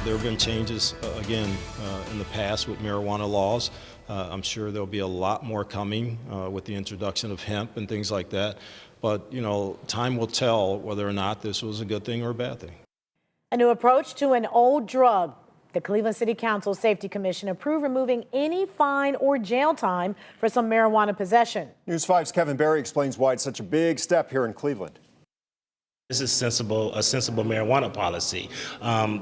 There have been changes, in the past with marijuana laws. I'm sure there'll be a lot more coming with the introduction of hemp and things like that. But, time will tell whether or not this was a good thing or a bad thing. A new approach to an old drug. The Cleveland City Council Safety Commission approved removing any fine or jail time for some marijuana possession. News 5's Kevin Barry explains why it's such a big step here in Cleveland. This is a sensible marijuana policy.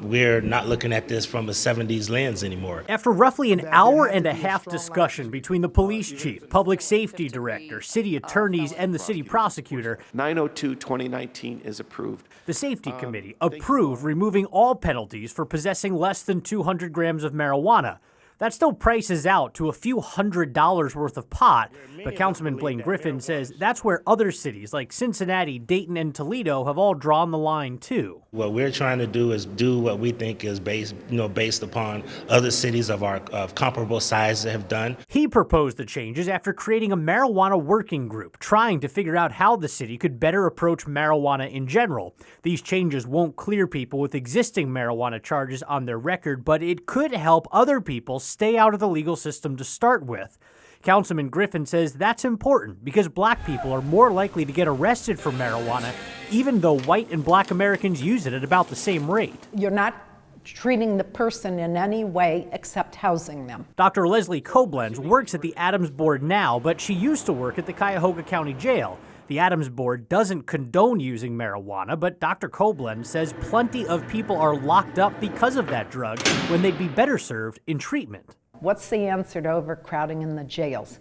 We're not looking at this from a 70s lens anymore. After roughly an hour and a half discussion between the police chief, public safety director, city attorneys, and the city prosecutor, 902-2019 is approved. The safety committee approved removing all penalties for possessing less than 200 grams of marijuana. That still prices out to a few $100s worth of pot, but Councilman Blaine Griffin says that's where other cities like Cincinnati, Dayton, and Toledo have all drawn the line too. What we're trying to do is do what we think is based upon other cities of comparable size that have done. He proposed the changes after creating a marijuana working group, trying to figure out how the city could better approach marijuana in general. These changes won't clear people with existing marijuana charges on their record, but it could help other people stay out of the legal system to start with. Councilman Griffin says that's important because black people are more likely to get arrested for marijuana, even though white and black Americans use it at about the same rate. You're not treating the person in any way except housing them. Dr. Leslie Koblenz works at the Adams Board now, but she used to work at the Cuyahoga County Jail. The Adams Board doesn't condone using marijuana, but Dr. Koblenz says plenty of people are locked up because of that drug when they'd be better served in treatment. What's the answer to overcrowding in the jails?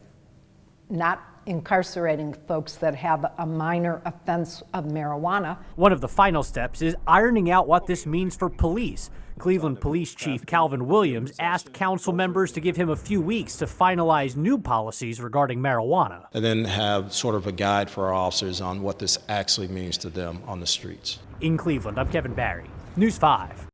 Not incarcerating folks that have a minor offense of marijuana. One of the final steps is ironing out what this means for police. Cleveland Police Chief Calvin Williams asked council members to give him a few weeks to finalize new policies regarding marijuana. And then have sort of a guide for our officers on what this actually means to them on the streets. In Cleveland, I'm Kevin Barry, News 5.